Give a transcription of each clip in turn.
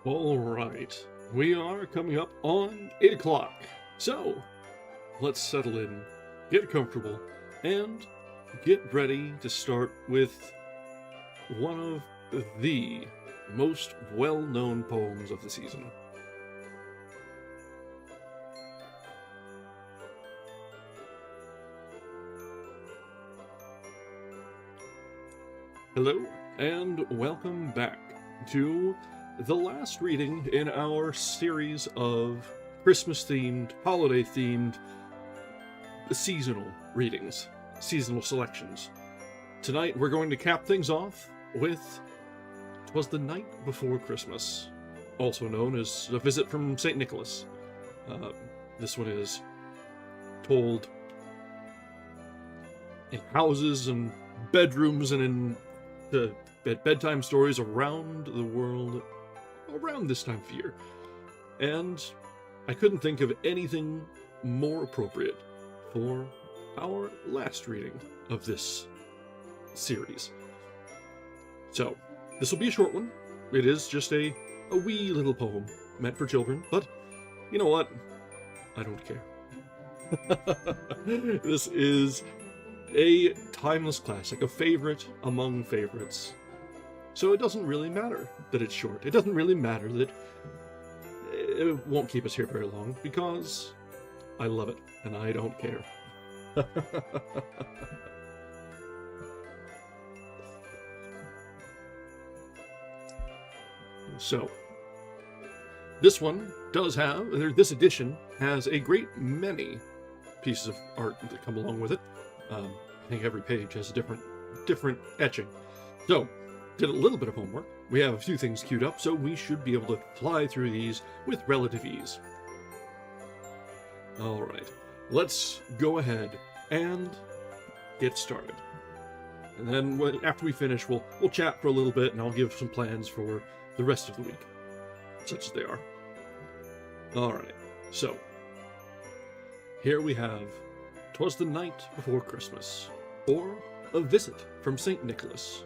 Alright, we are coming up on 8 o'clock, so let's settle in, get comfortable, and get ready to start with one of the most well-known poems of the season. Hello, and welcome back to the last reading in our series of Christmas-themed, holiday-themed, seasonal readings, seasonal selections. Tonight we're going to cap things off with "'Twas the Night Before Christmas," also known as A Visit from St. Nicholas. This one is told in houses and bedrooms and in the bedtime stories around the world around this time of year. And I couldn't think of anything more appropriate for our last reading of this series. So, this will be a short one. It is just a wee little poem meant for children, but you know what? I don't care. This is a timeless classic, a favorite among favorites. So it doesn't really matter that it's short. It doesn't really matter that it won't keep us here very long, because I love it, and I don't care. So, this one does have, this edition has a great many pieces of art that come along with it. I think every page has a different etching. So, did a little bit of homework. We have a few things queued up, so we should be able to fly through these with relative ease. Alright, let's go ahead and get started. And then after we finish, we'll chat for a little bit, and I'll give some plans for the rest of the week, such as they are. Alright, so here we have "'Twas the Night Before Christmas," or A Visit from St. Nicholas,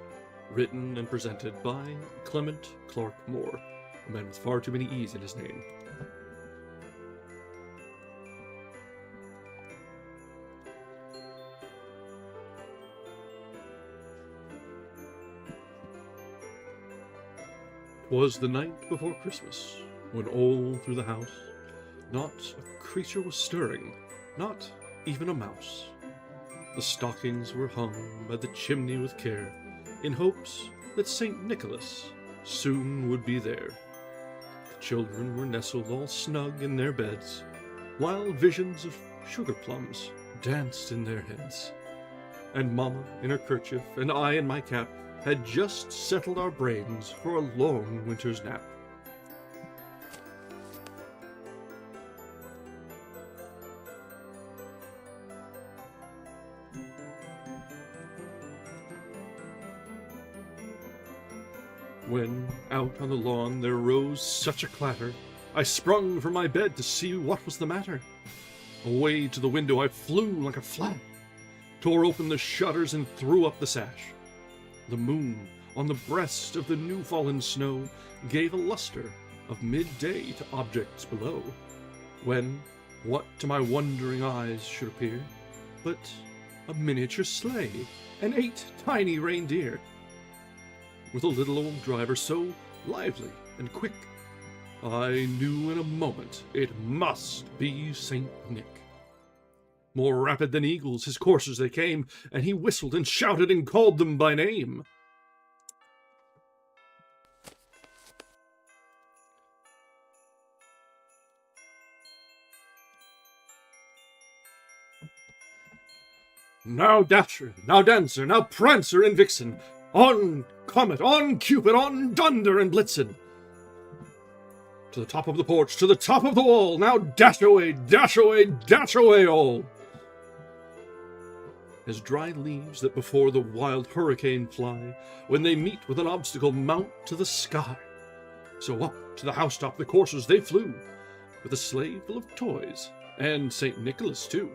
written and presented by Clement-Clarke Moore, a man with far too many E's in his name. "'Twas the night before Christmas, when all through the house not a creature was stirring, not even a mouse. The stockings were hung by the chimney with care, in hopes that St. Nicholas soon would be there. The children were nestled all snug in their beds, while visions of sugar plums danced in their heads. And Mamma in her kerchief, and I in my cap, had just settled our brains for a long winter's nap. When, out on the lawn, there rose such a clatter, I sprung from my bed to see what was the matter. Away to the window I flew like a flag, tore open the shutters and threw up the sash. The moon, on the breast of the new-fallen snow, gave a luster of midday to objects below, when what to my wondering eyes should appear but a miniature sleigh and 8 tiny reindeer, with a little old driver so lively and quick, I knew in a moment it must be St. Nick. More rapid than eagles his coursers they came, and he whistled and shouted and called them by name. Now Dasher, now Dancer, now Prancer and Vixen, on Comet, on Cupid, on Dunder and Blitzen. To the top of the porch, to the top of the wall, now dash away, dash away, dash away all. As dry leaves that before the wild hurricane fly, when they meet with an obstacle, mount to the sky. So up to the housetop the coursers they flew, with a sleigh full of toys, and St. Nicholas too.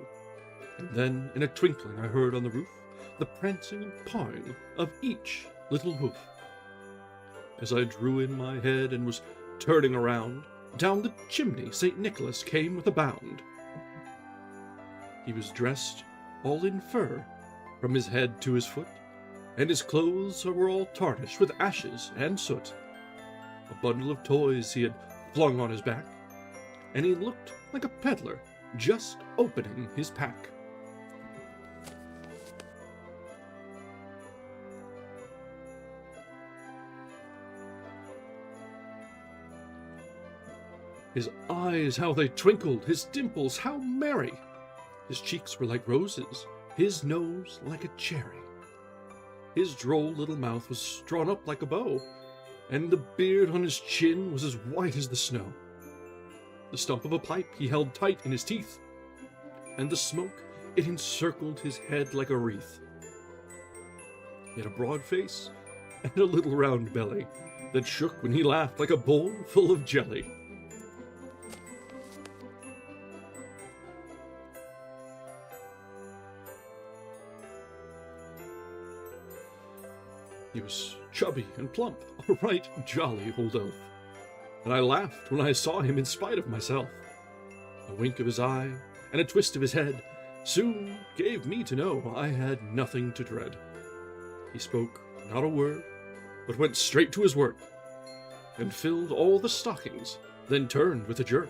And then in a twinkling I heard on the roof the prancing and pawing of each little hoof. As I drew in my head and was turning around, down the chimney St. Nicholas came with a bound. He was dressed all in fur, from his head to his foot, and his clothes were all tarnished with ashes and soot. A bundle of toys he had flung on his back, and he looked like a peddler just opening his pack. His eyes, how they twinkled, his dimples, how merry! His cheeks were like roses, his nose like a cherry. His droll little mouth was drawn up like a bow, and the beard on his chin was as white as the snow. The stump of a pipe he held tight in his teeth, and the smoke, it encircled his head like a wreath. He had a broad face and a little round belly that shook when he laughed like a bowl full of jelly. He was chubby and plump, a right jolly old oaf, and I laughed when I saw him in spite of myself. A wink of his eye and a twist of his head soon gave me to know I had nothing to dread. He spoke not a word, but went straight to his work, and filled all the stockings, then turned with a jerk,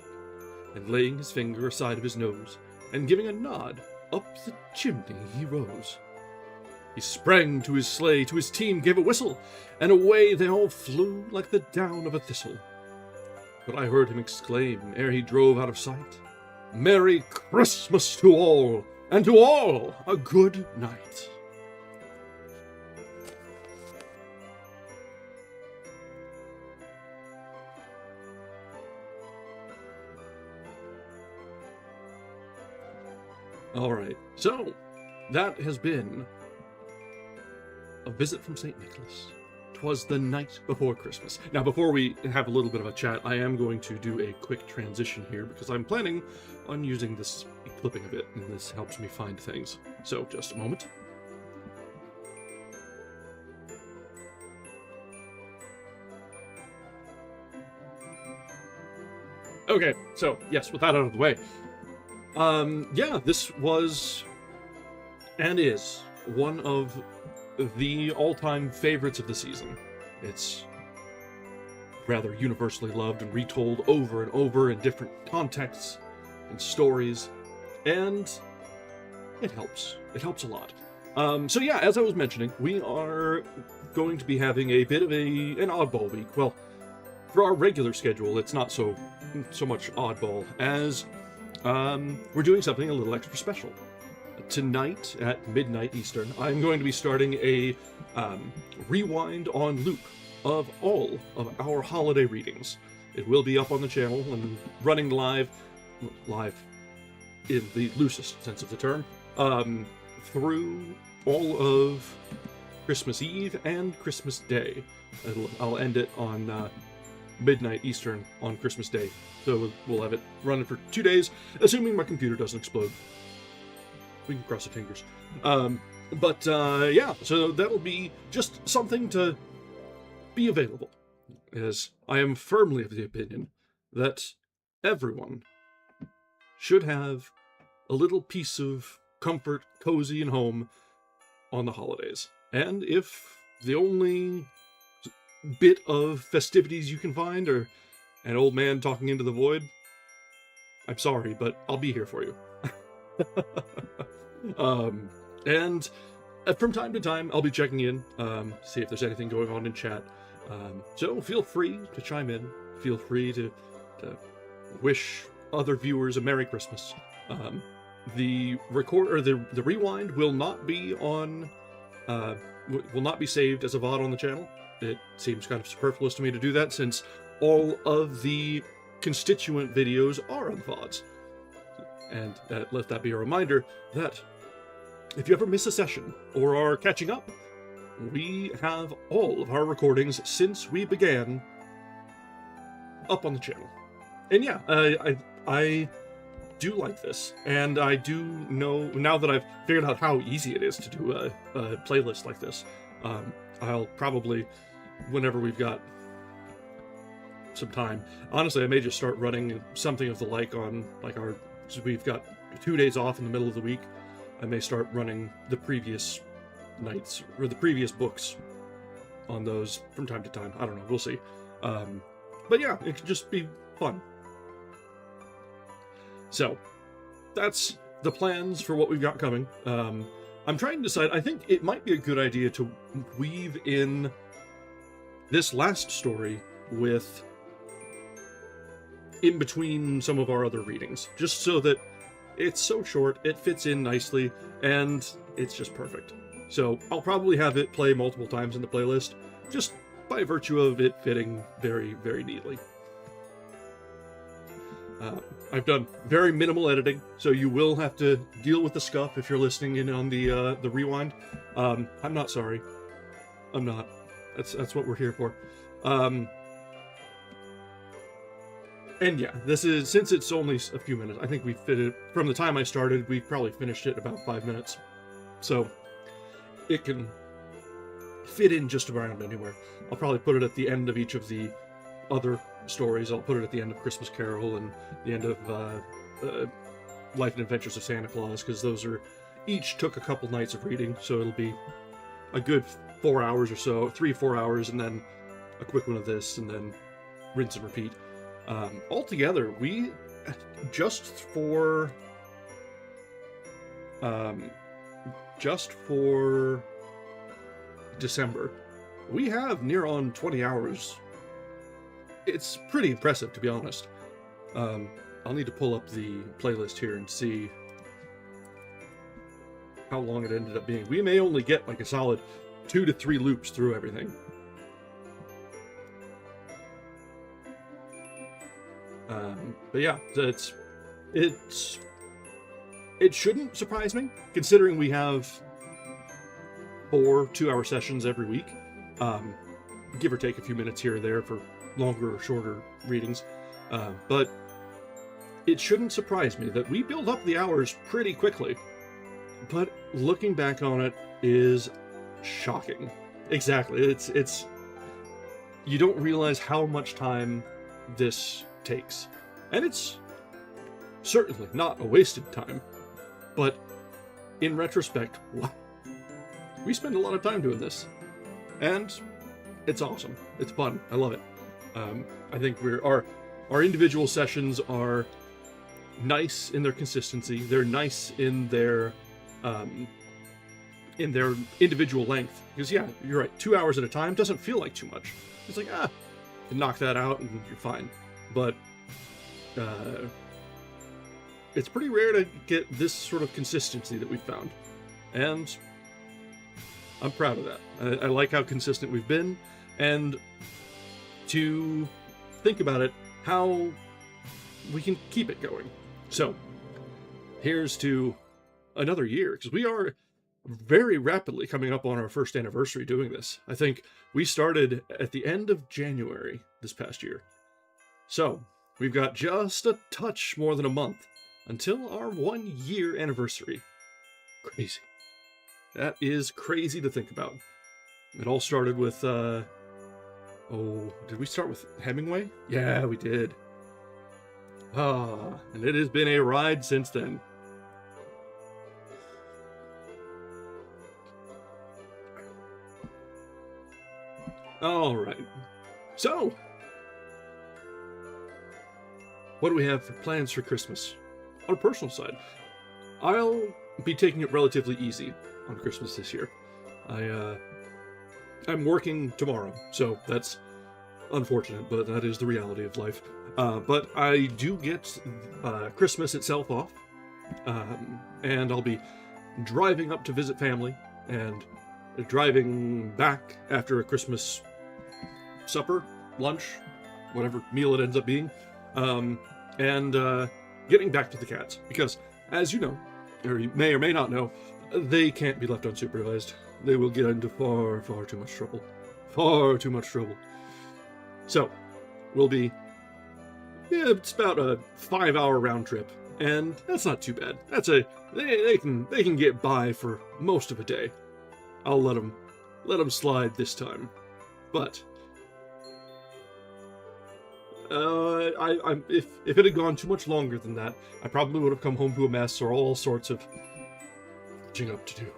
and laying his finger aside of his nose, and giving a nod, up the chimney he rose. He sprang to his sleigh, to his team gave a whistle, and away they all flew like the down of a thistle. But I heard him exclaim, ere he drove out of sight, "Merry Christmas to all, and to all a good night." Alright, so that has been A Visit from St. Nicholas. 'Twas the night before Christmas. Now, before we have a little bit of a chat, I am going to do a quick transition here because I'm planning on using this clipping a bit, and this helps me find things. So, just a moment. Okay, so, yes, with that out of the way. Yeah, this was, and is, one of the all-time favorites of the season. It's rather universally loved and retold over and over in different contexts and stories, and it helps. It helps a lot. So yeah, as I was mentioning, we are going to be having a bit of an oddball week. Well, for our regular schedule, it's not so much oddball as we're doing something a little extra special. Tonight at midnight Eastern, I'm going to be starting a rewind on loop of all of our holiday readings. It will be up on the channel and running live in the loosest sense of the term, through all of Christmas Eve and Christmas Day. I'll end it on midnight Eastern on Christmas Day, so we'll have it running for 2 days, assuming my computer doesn't explode. We can cross our fingers. Yeah, so that'll be just something to be available, as I am firmly of the opinion that everyone should have a little piece of comfort, cozy, and home on the holidays. And if the only bit of festivities you can find are an old man talking into the void, I'm sorry, but I'll be here for you. And from time to time, I'll be checking in, see if there's anything going on in chat. So feel free to chime in. Feel free to wish other viewers a Merry Christmas. The rewind will not be on, will not be saved as a VOD on the channel. It seems kind of superfluous to me to do that, since all of the constituent videos are on VODs. And let that be a reminder that if you ever miss a session or are catching up, we have all of our recordings since we began up on the channel. And yeah, I do like this, and I do know, now that I've figured out how easy it is to do a playlist like this, I'll probably, whenever we've got some time. Honestly, I may just start running something of the like on like our. So we've got 2 days off in the middle of the week. I may start running the previous nights or the previous books on those from time to time. I don't know. We'll see. But yeah, it could just be fun. So that's the plans for what we've got coming. I'm trying to decide. I think it might be a good idea to weave in this last story with in between some of our other readings, just so that it's so short, it fits in nicely, and it's just perfect. So I'll probably have it play multiple times in the playlist, just by virtue of it fitting very, very neatly. I've done very minimal editing, so you will have to deal with the scuff if you're listening in on the rewind. I'm not sorry. I'm not. That's what we're here for. And yeah, this is, since it's only a few minutes, I think we fit it, from the time I started, we've probably finished it about 5 minutes. So it can fit in just around anywhere. I'll probably put it at the end of each of the other stories. I'll put it at the end of Christmas Carol and the end of Life and Adventures of Santa Claus, because those are each took a couple nights of reading, so it'll be a good 4 hours or so, 3-4 hours, and then a quick one of this, and then rinse and repeat. Altogether, we just for December, we have near on 20 hours. It's pretty impressive, to be honest. I'll need to pull up the playlist here and see how long it ended up being. We may only get like a solid 2 to 3 loops through everything. But yeah, it shouldn't surprise me, considering we have 4 2-hour sessions every week, give or take a few minutes here or there for longer or shorter readings. But it shouldn't surprise me that we build up the hours pretty quickly. But looking back on it is shocking. Exactly, it's you don't realize how much time this takes. And it's certainly not a wasted time, but in retrospect, wow, we spend a lot of time doing this, and it's awesome. It's fun. I love it. I think our individual sessions are nice in their consistency. They're nice in their individual length. Because yeah, you're right. 2 hours at a time doesn't feel like too much. It's like, you can knock that out and you're fine. But it's pretty rare to get this sort of consistency that we've found, and I'm proud of that. I like how consistent we've been, and to think about it, how we can keep it going. So here's to another year, because we are very rapidly coming up on our first anniversary doing this. I think we started at the end of January this past year. So we've got just a touch more than a month until our 1-year anniversary. Crazy. That is crazy to think about. It all started with, did we start with Hemingway? Yeah, we did. And it has been a ride since then. All right. So, what do we have for plans for Christmas? On a personal side, I'll be taking it relatively easy on Christmas this year. I'm working tomorrow, so that's unfortunate, but that is the reality of life. But I do get Christmas itself off, and I'll be driving up to visit family, and driving back after a Christmas supper, lunch, whatever meal it ends up being, and getting back to the cats, because as you know, or you may or may not know, they can't be left unsupervised. They will get into far, far too much trouble. Far too much trouble. So, we'll be, it's about a 5-hour round trip, and that's not too bad. They can get by for most of a day. I'll let them slide this time. But If it had gone too much longer than that, I probably would have come home to a mess or all sorts of catching up to do.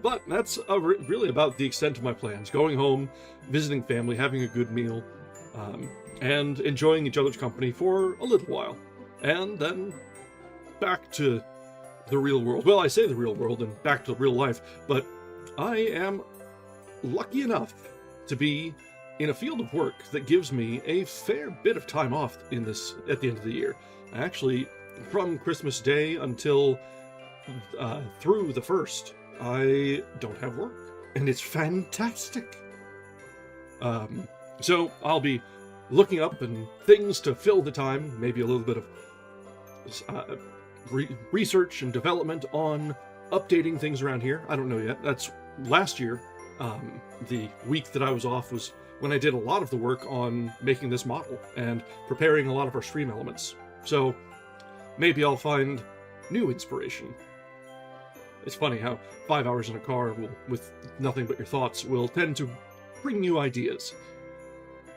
But that's really about the extent of my plans. Going home, visiting family, having a good meal, and enjoying each other's company for a little while. And then back to the real world. Well, I say the real world and back to real life, but I am lucky enough to be in a field of work that gives me a fair bit of time off at the end of the year. Actually, from Christmas Day until through the 1st, I don't have work, and it's fantastic. So I'll be looking up and things to fill the time, maybe a little bit of research and development on updating things around here. I don't know yet. That's last year. The week that I was off was when I did a lot of the work on making this model and preparing a lot of our stream elements. So maybe I'll find new inspiration. It's funny how 5 hours in a car with nothing but your thoughts will tend to bring new ideas.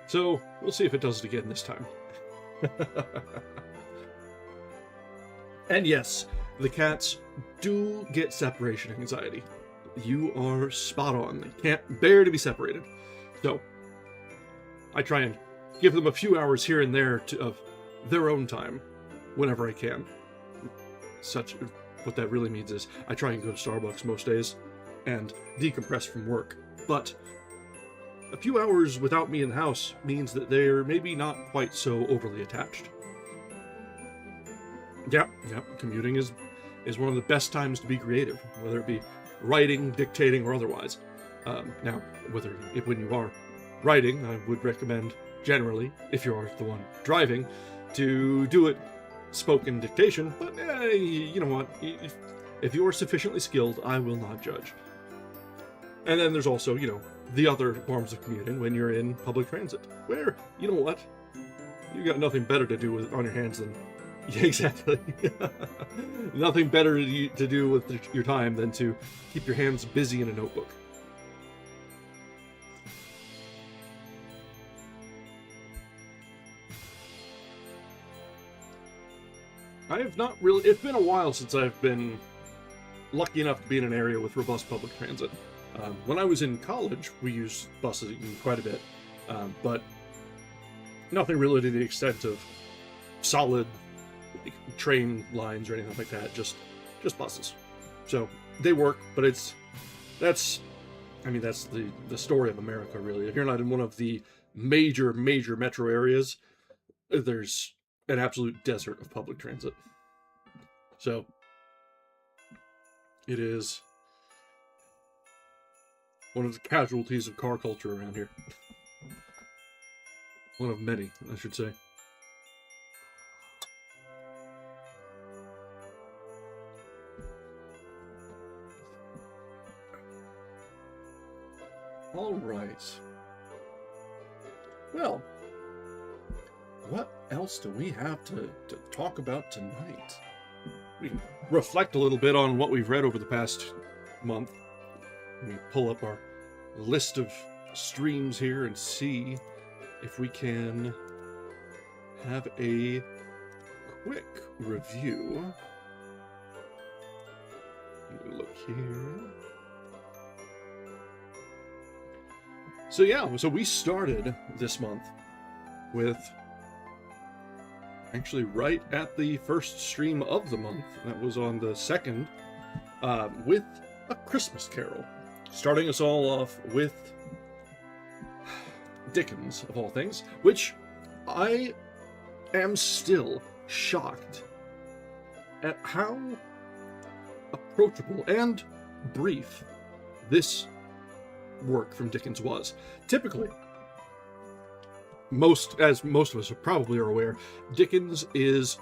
So we'll see if it does it again this time. And yes, the cats do get separation anxiety. You are spot on. They can't bear to be separated. So I try and give them a few hours here and there of their own time whenever I can. What that really means is I try and go to Starbucks most days and decompress from work. But a few hours without me in the house means that they're maybe not quite so overly attached. Yeah, commuting is one of the best times to be creative, whether it be writing, dictating, or otherwise. Now, when you are writing, I would recommend generally, if you are the one driving, to do it spoken dictation, but you know what, if you are sufficiently skilled, I will not judge. And then there's also, the other forms of commuting when you're in public transit, where, you know what, you got nothing better to do on your hands than, yeah, exactly, nothing better to do with your time than to keep your hands busy in a notebook. I have not really... It's been a while since I've been lucky enough to be in an area with robust public transit. When I was in college, we used buses quite a bit, but nothing really to the extent of solid train lines or anything like that, just buses. So they work, but that's the story of America, really. If you're not in one of the major metro areas, there's an absolute desert of public transit. So it is one of the casualties of car culture around here. One of many, I should say. All right. Well, what else do we have to talk about tonight? We can reflect a little bit on what we've read over the past month. We pull up our list of streams here and see if we can have a quick review. Let me look here. So we started this month with, actually right at the first stream of the month, that was on the 2nd, with A Christmas Carol. Starting us all off with Dickens, of all things, which I am still shocked at how approachable and brief this work from Dickens was. Typically, as most of us probably are aware, Dickens is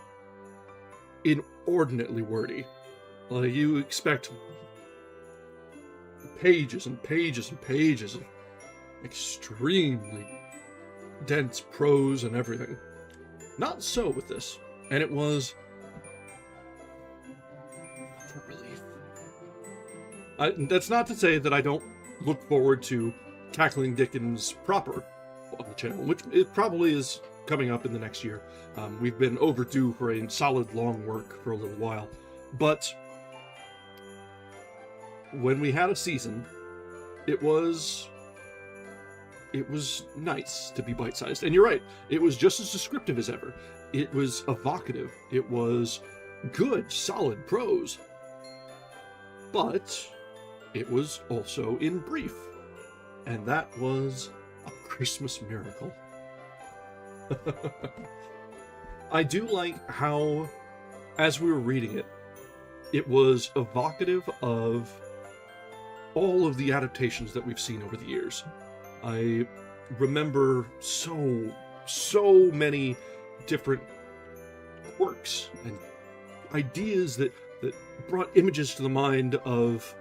inordinately wordy. Like, you expect pages and pages and pages of extremely dense prose and everything. Not so with this, and it was a relief. That's not to say that I don't look forward to tackling Dickens proper, on the channel, which it probably is coming up in the next year. We've been overdue for a solid long work for a little while, but when we had a season, it was nice to be bite-sized. And you're right, it was just as descriptive as ever. It was evocative. It was good, solid prose. But it was also in brief. And that was a Christmas miracle. I do like how, as we were reading it, it was evocative of all of the adaptations that we've seen over the years. I remember so many different quirks and ideas that brought images to the mind of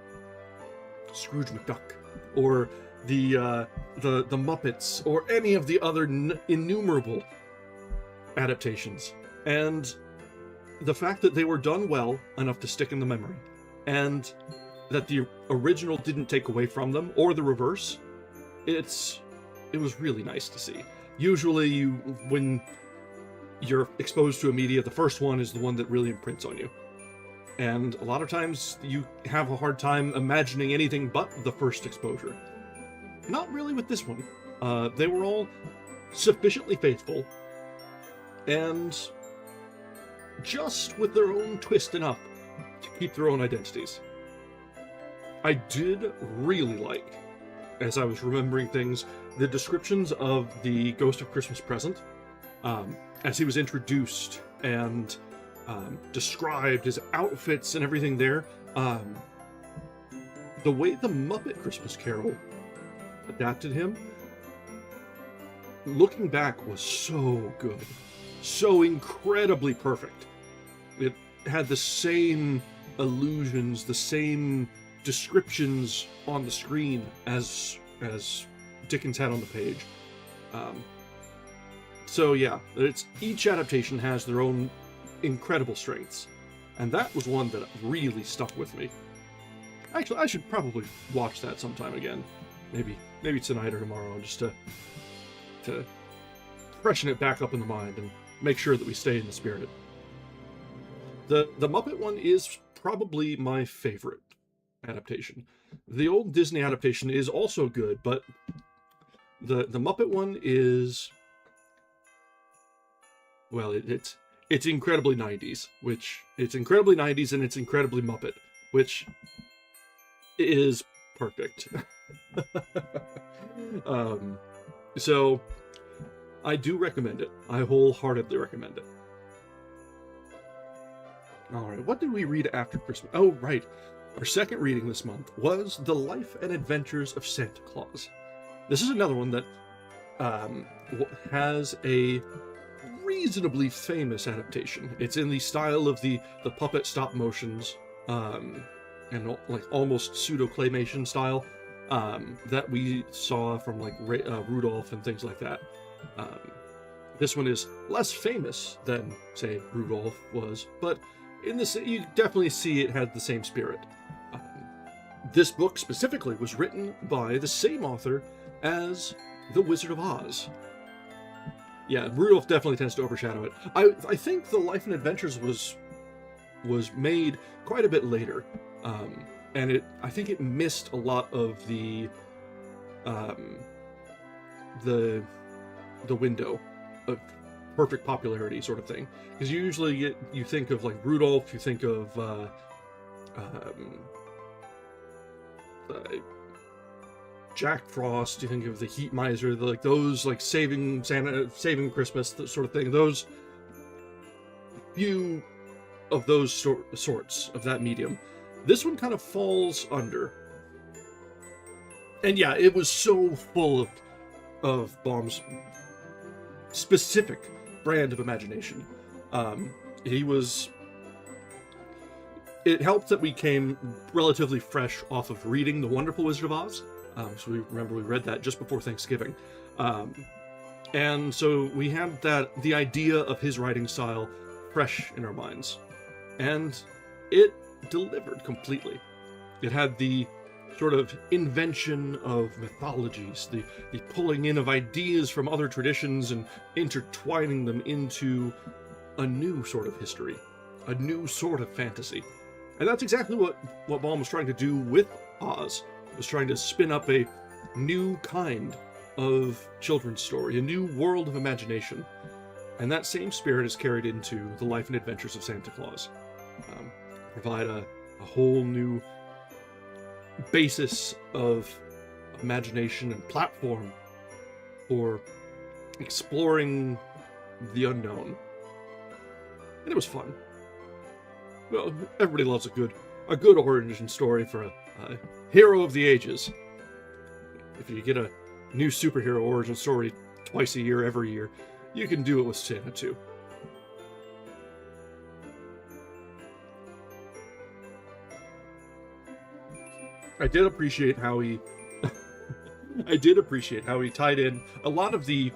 Scrooge McDuck, or the Muppets, or any of the other innumerable adaptations. And the fact that they were done well enough to stick in the memory, and that the original didn't take away from them, or the reverse, it was really nice to see. Usually, when you're exposed to a media, the first one is the one that really imprints on you. And a lot of times, you have a hard time imagining anything but the first exposure. Not really with this one. They were all sufficiently faithful, and just with their own twist enough to keep their own identities. I did really like, as I was remembering things, the descriptions of the Ghost of Christmas Present, as he was introduced and described, his outfits and everything there. The way the Muppet Christmas Carol adapted him, looking back, was so good. So incredibly perfect. It had the same illusions, the same descriptions on the screen as Dickens had on the page. So yeah, each adaptation has their own incredible strengths, and that was one that really stuck with me. Actually, I should probably watch that sometime again, maybe tonight or tomorrow, just to freshen it back up in the mind and make sure that we stay in the spirit. The Muppet one is probably my favorite adaptation. The old Disney adaptation is also good, but the Muppet one is, well, it's incredibly 90s, which it's incredibly 90s and it's incredibly Muppet, which is perfect. So I do recommend it. I wholeheartedly recommend it. Alright, what did we read after Christmas? Oh, right. Our second reading this month was The Life and Adventures of Santa Claus. This is another one that has a reasonably famous adaptation. It's in the style of the puppet stop motions, and like almost pseudo claymation style that we saw from like Rudolph and things like that. This one is less famous than, say, Rudolph was, but in this, you definitely see it had the same spirit. This book specifically was written by the same author as The Wizard of Oz. Yeah, Rudolph definitely tends to overshadow it. I think The Life and Adventures was made quite a bit later, and I think it missed a lot of the window of perfect popularity sort of thing, because you think of like Rudolph, you think of Jack Frost, you think of the Heat Miser, like those like saving Santa, saving Christmas, sort of thing. Those few of those sorts of that medium. This one kind of falls under. And yeah, it was so full of Baum's specific brand of imagination. It helped that we came relatively fresh off of reading The Wonderful Wizard of Oz. So we read that just before Thanksgiving. And so we had the idea of his writing style fresh in our minds. And it delivered completely. It had the sort of invention of mythologies, the pulling in of ideas from other traditions and intertwining them into a new sort of history, a new sort of fantasy. And that's exactly what Baum was trying to do with Oz. It was trying to spin up a new kind of children's story, a new world of imagination. And that same spirit is carried into the life and adventures of Santa Claus. Provide a whole new basis of imagination and platform for exploring the unknown. And it was fun. Well, everybody loves a good origin story for a hero of the ages. If you get a new superhero origin story twice a year, every year, you can do it with Santa too. I did appreciate how he tied in a lot of the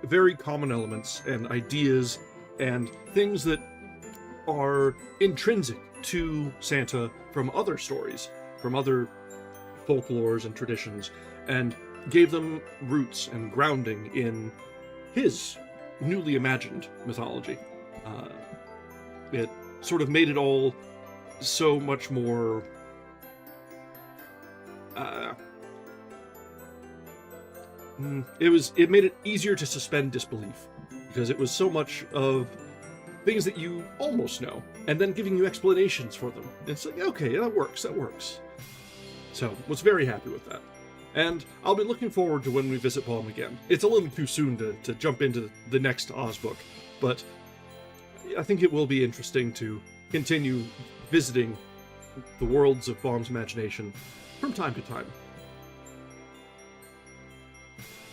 very common elements and ideas and things that are intrinsic to Santa from other stories, from other folklores and traditions, and gave them roots and grounding in his newly imagined mythology. It sort of made it all so much more it made it easier to suspend disbelief, because it was so much of things that you almost know, and then giving you explanations for them. It's like, okay, that works. So, was very happy with that. And I'll be looking forward to when we visit Baum again. It's a little too soon to jump into the next Oz book, but I think it will be interesting to continue visiting the worlds of Baum's imagination from time to time.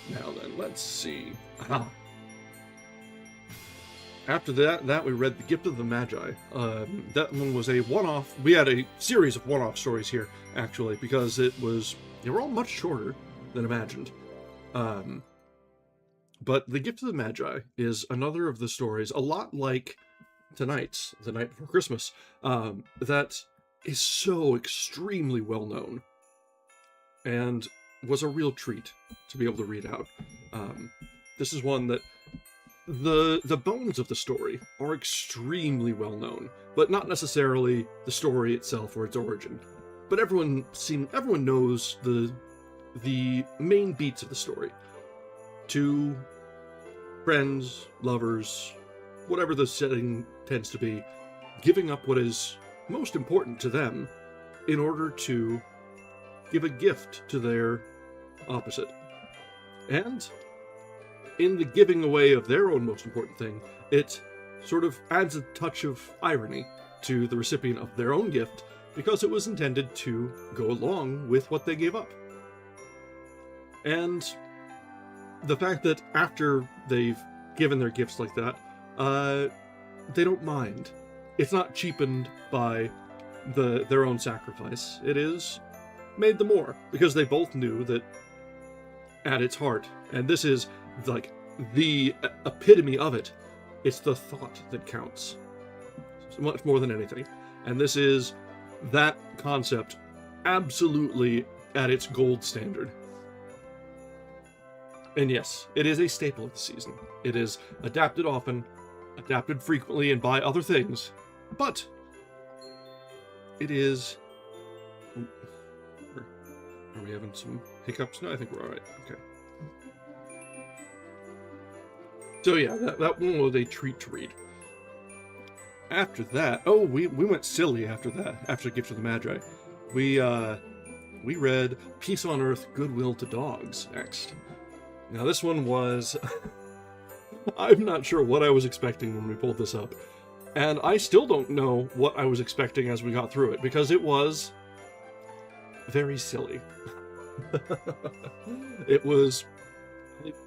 Now then, let's see. Aha. After that we read The Gift of the Magi. That one was a one-off. We had a series of one-off stories here, actually, because they were all much shorter than imagined. But The Gift of the Magi is another of the stories, a lot like tonight's, The Night Before Christmas, that is so extremely well-known, and was a real treat to be able to read out. This is one that the bones of the story are extremely well known, but not necessarily the story itself or its origin. But everyone knows the main beats of the story. Two friends, lovers, whatever the setting tends to be, giving up what is most important to them in order to give a gift to their opposite. And in the giving away of their own most important thing, it sort of adds a touch of irony to the recipient of their own gift, because it was intended to go along with what they gave up. And the fact that after they've given their gifts like that, they don't mind. It's not cheapened by their own sacrifice. It is made the more, because they both knew that at its heart, and this is like the epitome of it, it's the thought that counts so much more than anything. And this is that concept absolutely at its gold standard. And yes, it is a staple of the season. It is adapted often, adapted frequently and by other things, but it is... Are we having some hiccups? No, I think we're alright. Okay. So yeah, that one was a treat to read. After that, we went silly after that, after Gift of the Magi. We read Peace on Earth, Goodwill to Dogs next. Now this one was... I'm not sure what I was expecting when we pulled this up. And I still don't know what I was expecting as we got through it, because it was very silly. It was...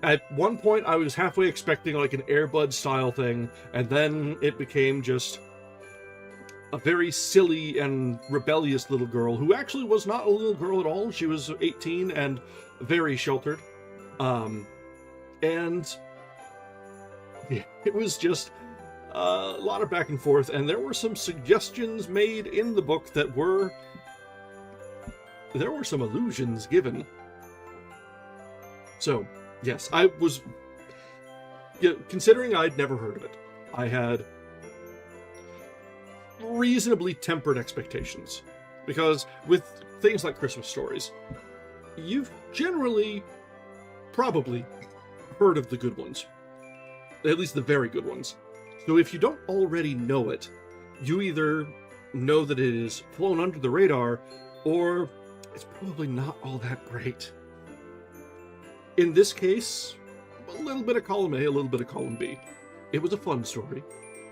At one point, I was halfway expecting like an Air Bud style thing, and then it became just a very silly and rebellious little girl, who actually was not a little girl at all. She was 18 and very sheltered. And yeah, it was just a lot of back and forth, and there were some suggestions made in the book that were there were some allusions given. So, yes, I was... considering I'd never heard of it, I had reasonably tempered expectations. Because with things like Christmas stories, you've generally probably heard of the good ones. At least the very good ones. So if you don't already know it, you either know that it is flown under the radar, or it's probably not all that great. In this case, a little bit of column A, a little bit of column B. It was a fun story.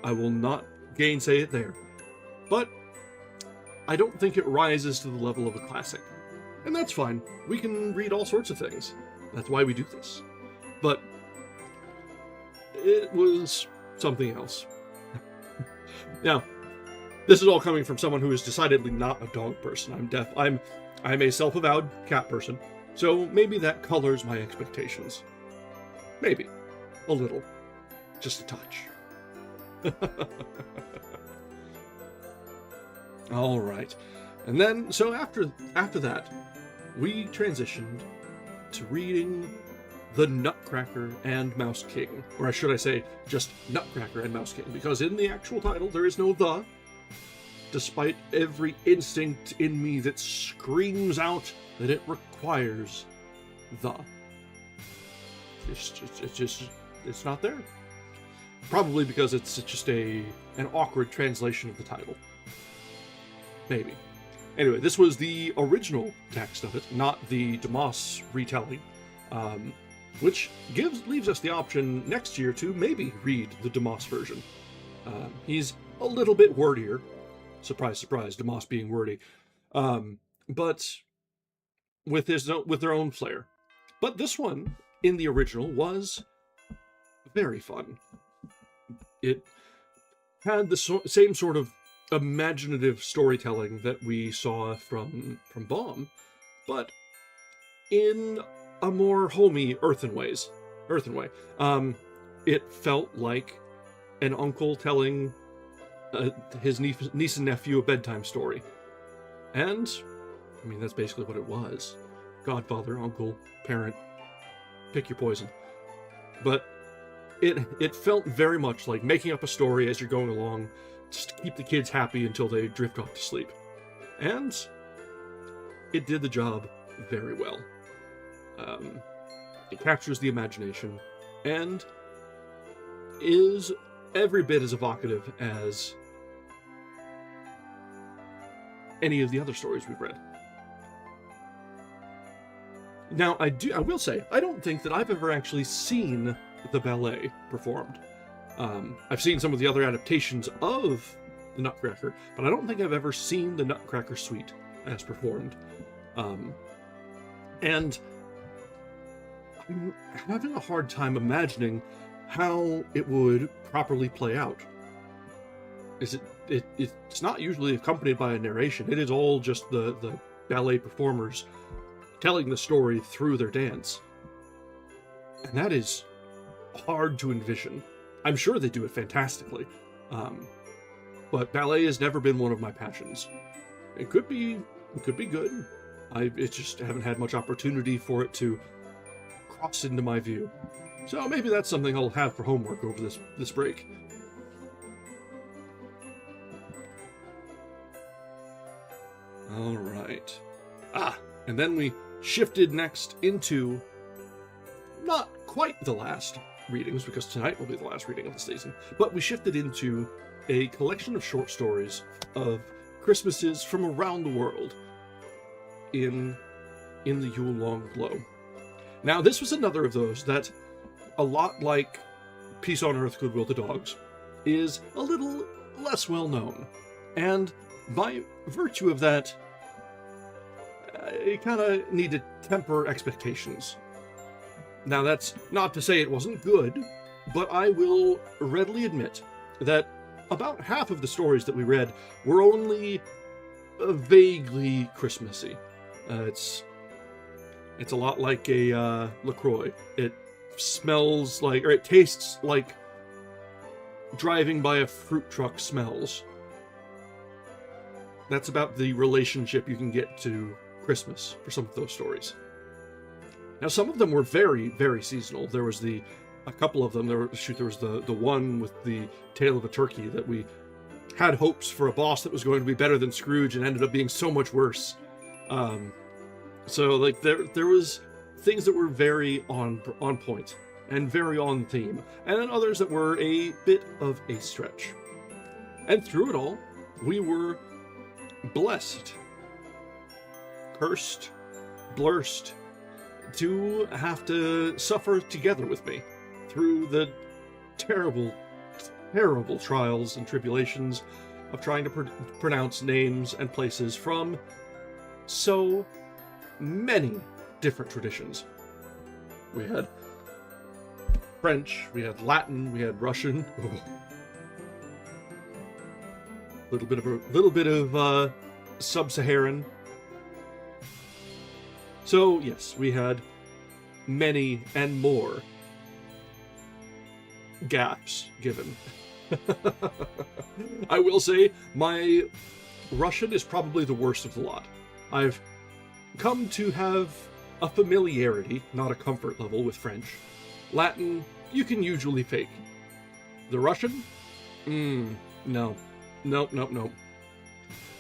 I will not gainsay it there. But I don't think it rises to the level of a classic. And that's fine. We can read all sorts of things. That's why we do this. But it was something else. Now, this is all coming from someone who is decidedly not a dog person. I'm a self-avowed cat person. So maybe that colors my expectations. Maybe. A little. Just a touch. All right. And then, so after that, we transitioned to reading The Nutcracker and Mouse King. Or should I say, just Nutcracker and Mouse King, because in the actual title there is no the, despite every instinct in me that screams out that it requires the. It's not there. Probably because it's just an awkward translation of the title. Maybe. Anyway, this was the original text of it, not the DeMoss retelling, which leaves us the option next year to maybe read the DeMoss version. He's a little bit wordier. Surprise, surprise, DeMoss being wordy. But with their own flair. But this one, in the original, was very fun. It had the same sort of imaginative storytelling that we saw from Baum, but in a more homey, earthen way. It felt like an uncle telling his niece and nephew a bedtime story. And, I mean, that's basically what it was. Godfather, uncle, parent, pick your poison. But it felt very much like making up a story as you're going along, just to keep the kids happy until they drift off to sleep. And it did the job very well. It captures the imagination, and is every bit as evocative as any of the other stories we've read. Now, I will say, I don't think that I've ever actually seen the ballet performed. I've seen some of the other adaptations of the Nutcracker, but I don't think I've ever seen the Nutcracker Suite as performed. And I'm having a hard time imagining how it would properly play out. It's not usually accompanied by a narration. It is all just the ballet performers telling the story through their dance. And that is hard to envision. I'm sure they do it fantastically. But ballet has never been one of my passions. It could be good. I just haven't had much opportunity for it to cross into my view. So maybe that's something I'll have for homework over this break. All right. And then we shifted next into not quite the last readings, because tonight will be the last reading of the season, but we shifted into a collection of short stories of Christmases from around the world in the Yule Long Glow. Now, this was another of those that, a lot like Peace on Earth, Goodwill to Dogs, is a little less well known. And by virtue of that, you kind of need to temper expectations. Now, that's not to say it wasn't good, but I will readily admit that about half of the stories that we read were only vaguely Christmassy. It's a lot like a LaCroix. It smells like, or it tastes like driving by a fruit truck smells. That's about the relationship you can get to Christmas for some of those stories. Now, some of them were very, very seasonal. There was a couple of them. There was the one with the tail of a turkey that we had hopes for a boss that was going to be better than Scrooge and ended up being so much worse. So like there was things that were very on point and very on theme, and then others that were a bit of a stretch. And through it all, we were blessed, cursed, blurst, to have to suffer together with me through the terrible, terrible trials and tribulations of trying to pronounce names and places from so many different traditions. We had French, we had Latin, we had Russian. Little bit of sub-Saharan. So yes, we had many and more gaps given. I will say my Russian is probably the worst of the lot. I've come to have a familiarity, not a comfort level, with French. Latin, you can usually fake. The Russian? No. Nope.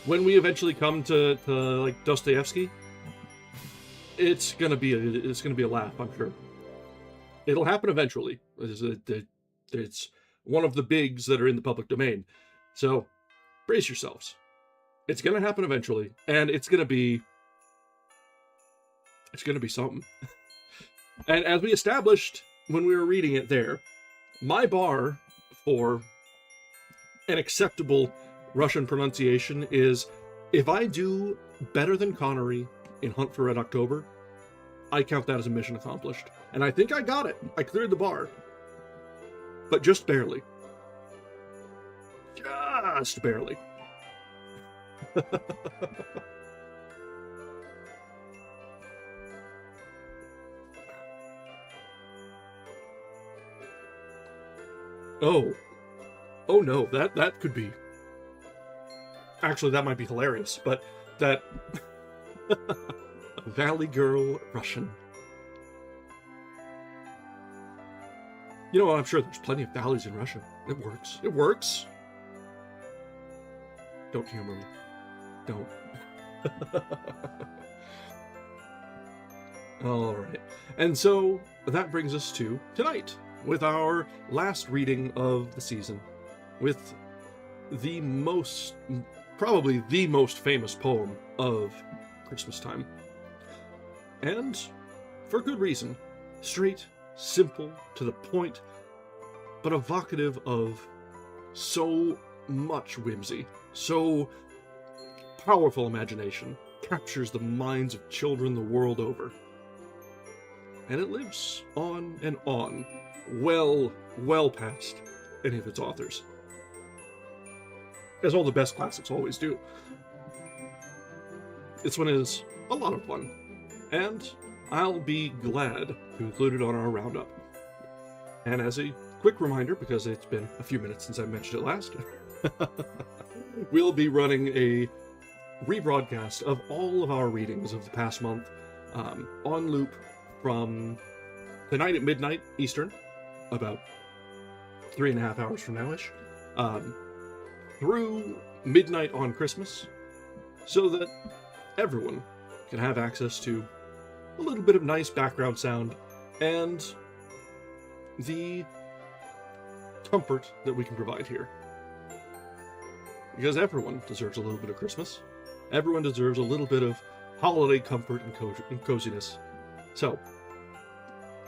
When we eventually come to like Dostoevsky, it's gonna be a laugh, I'm sure. It'll happen eventually. It's one of the bigs that are in the public domain. So brace yourselves. It's gonna happen eventually, and it's gonna be something. And as we established when we were reading it there, my bar for an acceptable Russian pronunciation is, if I do better than Connery in Hunt for Red October, I count that as a mission accomplished. And I think I got it. I cleared the bar. But just barely. Just barely. Oh no, that could be... Actually, that might be hilarious, but that... Valley Girl Russian. You know, I'm sure there's plenty of valleys in Russia. It works. It works! Don't humor me. Don't. Alright. And so, that brings us to tonight, with our last reading of the season, with the probably the most famous poem of Christmas time. And for good reason. Straight, simple, to the point, but evocative of so much whimsy, so powerful imagination, captures the minds of children the world over. And it lives on and on, well past any of its authors. As all the best classics always do. This one is a lot of fun, and I'll be glad to include it on our roundup. And as a quick reminder, because it's been a few minutes since I mentioned it last, we'll be running a rebroadcast of all of our readings of the past month on loop from tonight at midnight Eastern, about 3.5 hours from now-ish, through midnight on Christmas, so that everyone can have access to a little bit of nice background sound and the comfort that we can provide here. Because everyone deserves a little bit of Christmas. Everyone deserves a little bit of holiday comfort and coziness. So,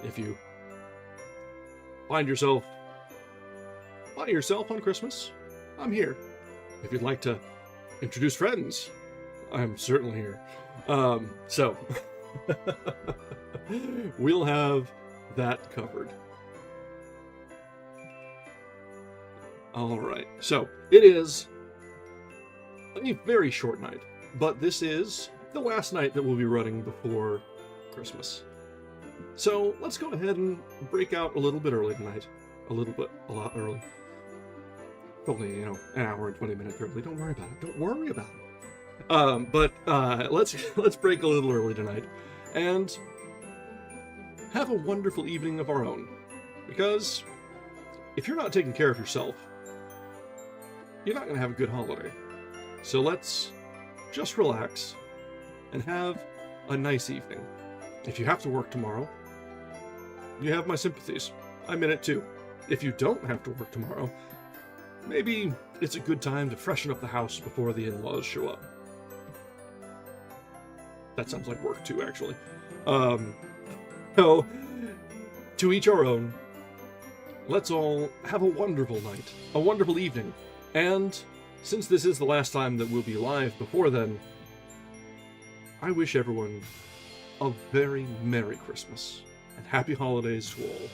if you find yourself by yourself on Christmas, I'm here. If you'd like to introduce friends, I'm certainly here. So, we'll have that covered. Alright, so it is a very short night, but this is the last night that we'll be running before Christmas. So let's go ahead and break out a little bit early tonight. A lot early. Only, an hour and 20 minutes early. Don't worry about it. Don't worry about it. But let's break a little early tonight, and have a wonderful evening of our own. Because if you're not taking care of yourself, you're not going to have a good holiday. So let's just relax and have a nice evening. If you have to work tomorrow, you have my sympathies. I'm in it too. If you don't have to work tomorrow, maybe it's a good time to freshen up the house before the in-laws show up. That sounds like work too, actually. So, to each our own. Let's all have a wonderful night, a wonderful evening, and since this is the last time that we'll be live before then, I wish everyone a very Merry Christmas and Happy Holidays to all.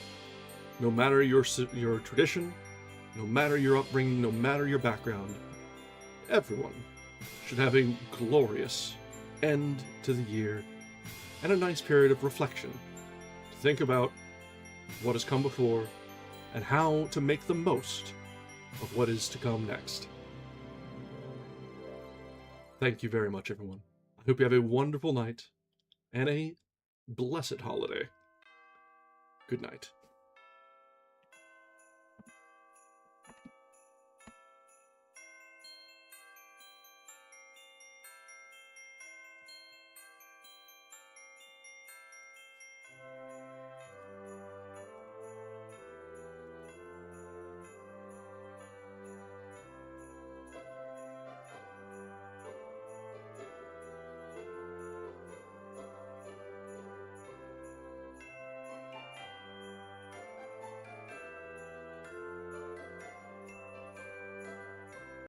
No matter your tradition, no matter your upbringing, no matter your background, everyone should have a glorious end to the year and a nice period of reflection to think about what has come before and how to make the most of what is to come next. Thank you very much, everyone. I hope you have a wonderful night and a blessed holiday. Good night.